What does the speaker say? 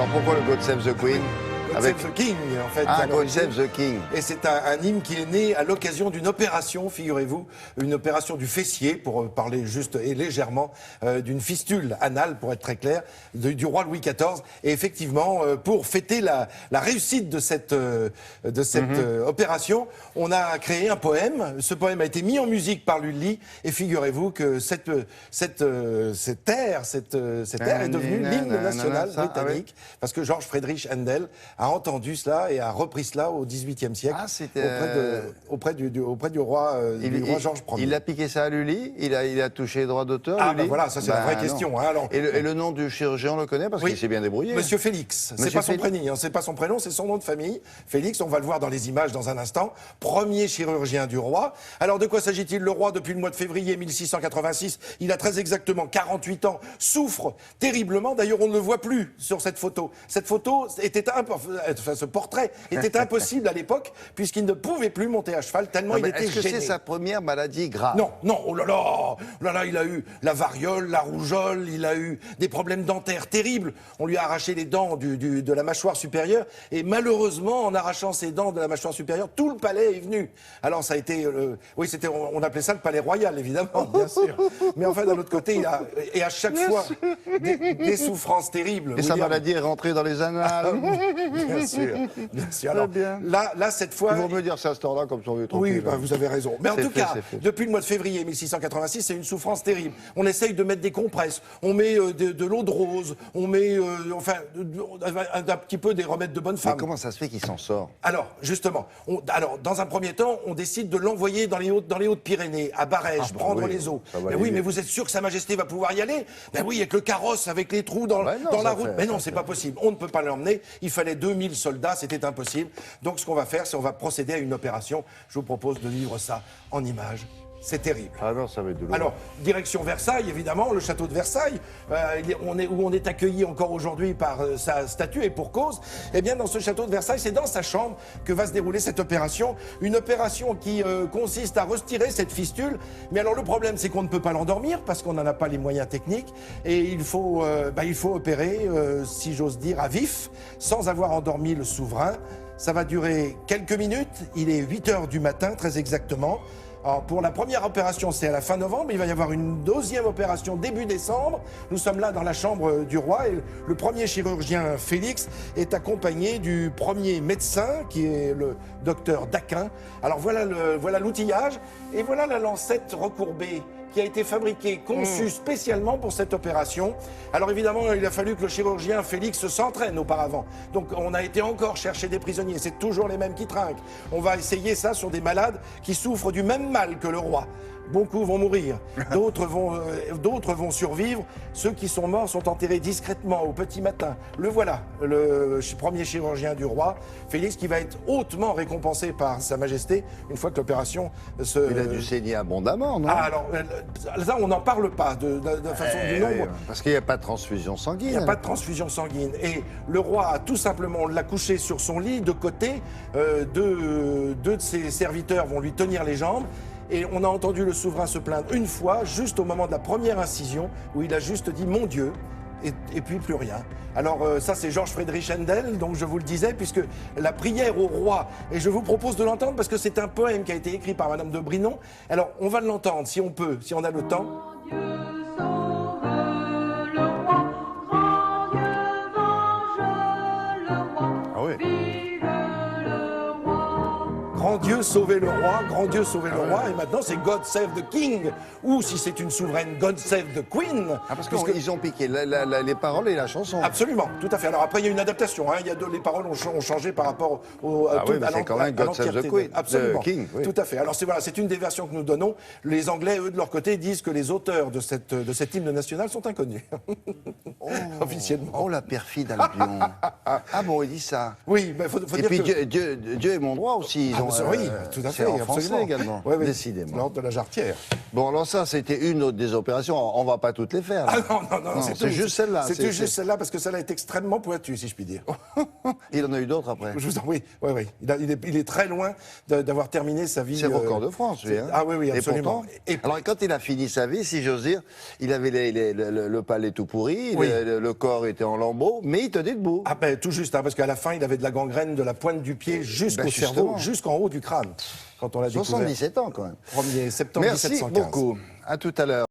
Alors pourquoi le God Save the Queen? God Save the King, en fait. Ah, God Save the King. Et c'est un hymne qui est né à l'occasion d'une opération, figurez-vous, une opération du fessier, pour parler juste et légèrement, d'une fistule anale, pour être très clair, du roi Louis XIV. Et effectivement, pour fêter la réussite de cette opération, on a créé un poème. Ce poème a été mis en musique par Lully. Et figurez-vous que cette terre est devenue l'hymne national britannique, parce que George Friedrich Handel a entendu cela et a repris cela au XVIIIe siècle auprès du roi Georges Ier. Il a piqué ça à Lully, il a touché les droits d'auteur. Ah ben voilà, ça c'est la vraie question. Hein, alors, et le nom du chirurgien, on le connaît parce qu'il s'est bien débrouillé. Monsieur Félix, c'est pas son prénom, c'est pas son prénom, c'est son nom de famille. Félix, on va le voir dans les images dans un instant. Premier chirurgien du roi. Alors de quoi s'agit-il? Le roi, depuis le mois de février 1686, il a très exactement 48 ans, souffre terriblement. D'ailleurs, on ne le voit plus sur cette photo. Cette photo était ce portrait était impossible à l'époque, puisqu'il ne pouvait plus monter à cheval, tellement il était gêné. Est-ce que c'est sa première maladie grave? Non, oh là là, il a eu la variole, la rougeole, il a eu des problèmes dentaires terribles. On lui a arraché les dents de la mâchoire supérieure, et malheureusement, en arrachant ses dents de la mâchoire supérieure, tout le palais est venu. Alors ça a été, on appelait ça le palais royal, évidemment, bien sûr. Mais enfin, d'un autre côté, et à chaque fois, des souffrances terribles. Et sa maladie est rentrée dans les annales. Bien sûr. Alors, là, cette fois... Ils vont me dire ça à ce temps-là, comme ça on est tranquille. Oui, vous avez raison. Mais en tout cas, depuis le mois de février 1686, c'est une souffrance terrible. On essaye de mettre des compresses, on met de l'eau de rose, on met un petit peu des remèdes de bonne femme. Mais comment ça se fait qu'il s'en sort? Alors, justement, dans un premier temps, on décide de l'envoyer dans les Hautes-Pyrénées, à Barège, prendre les eaux. Mais vous êtes sûr que Sa Majesté va pouvoir y aller? Ben oui, avec le carrosse, avec les trous dans la route. Mais non, c'est pas possible. On ne peut pas l'emmener. Il fallait 2000 soldats, c'était impossible. Donc ce qu'on va faire, c'est on va procéder à une opération. Je vous propose de vivre ça en images. C'est terrible. Ah non, ça va être douloureux. Alors, direction Versailles, évidemment, le château de Versailles, où on est accueilli encore aujourd'hui par sa statue, et pour cause. Eh bien, dans ce château de Versailles, c'est dans sa chambre que va se dérouler cette opération. Une opération qui consiste à retirer cette fistule. Mais alors, le problème, c'est qu'on ne peut pas l'endormir, parce qu'on n'en a pas les moyens techniques. Et il faut opérer, si j'ose dire, à vif, sans avoir endormi le souverain. Ça va durer quelques minutes. Il est 8h du matin, très exactement. Alors, pour la première opération, c'est à la fin novembre. Il va y avoir une deuxième opération début décembre. Nous sommes là dans la chambre du roi. Et le premier chirurgien, Félix, est accompagné du premier médecin, qui est le docteur Daquin. Alors voilà l'outillage. Et voilà la lancette recourbée qui a été fabriquée, conçue spécialement pour cette opération. Alors évidemment, il a fallu que le chirurgien Félix s'entraîne auparavant. Donc on a été encore chercher des prisonniers. C'est toujours les mêmes qui trinquent. On va essayer ça sur des malades qui souffrent du même mal que le roi. Beaucoup vont mourir, d'autres vont survivre. Ceux qui sont morts sont enterrés discrètement au petit matin. Le voilà, le premier chirurgien du roi, Félix, qui va être hautement récompensé par Sa Majesté une fois que l'opération se... Il a dû saigner abondamment, non? Ah, alors, ça, on n'en parle pas de façon du nombre. Parce qu'il n'y a pas de transfusion sanguine. Il n'y a pas de transfusion sanguine. Et le roi a tout simplement, on l'a couché sur son lit, de côté. Deux de ses serviteurs vont lui tenir les jambes. Et on a entendu le souverain se plaindre une fois, juste au moment de la première incision, où il a juste dit « Mon Dieu !» et puis plus rien. Alors ça, c'est George Friedrich Handel, donc je vous le disais, puisque la prière au roi, et je vous propose de l'entendre parce que c'est un poème qui a été écrit par Madame de Brinon. Alors, on va l'entendre, si on peut, si on a le temps. Grand Dieu, sauvez le roi, grand Dieu, sauvez le roi. Et maintenant, c'est God Save the King. Ou, si c'est une souveraine, God Save the Queen. Ah, parce qu'ils ont piqué les paroles et la chanson. Absolument, tout à fait. Alors après, il y a une adaptation. Hein. Les paroles ont changé par rapport à c'est quand même God Save the Queen. Absolument, the King, oui. Tout à fait. Alors c'est une des versions que nous donnons. Les Anglais, eux, de leur côté, disent que les auteurs de cet hymne national sont inconnus. Officiellement. Oh, la perfide Albion. Ah bon, il dit ça. Oui, mais faut et dire puis que... Dieu est mon droit aussi. Oui, tout à fait, c'est en français absolument. également, Oui, oui. décidément. L'ordre de la Jarretière. Bon, alors ça, c'était une autre des opérations. On va pas toutes les faire. là. Ah non, c'est c'est juste celle-là. C'est juste celle-là, parce que celle-là est extrêmement pointue, si je puis dire. Il en a eu d'autres après. Oui. Il est très loin d'avoir terminé sa vie. C'est record de France, lui. Hein. Ah oui, absolument. Et pourtant, alors, quand il a fini sa vie, si j'ose dire, il avait le palais tout pourri, Oui. le corps était en lambeaux, mais il tenait debout. Ah ben tout juste, hein, parce qu'à la fin, il avait de la gangrène de la pointe du pied jusqu'au Ben, cerveau, justement. jusqu'en haut du crâne, quand on l'a découvert. 77 ans, quand même. 1er septembre Merci 1715. beaucoup. À tout à l'heure.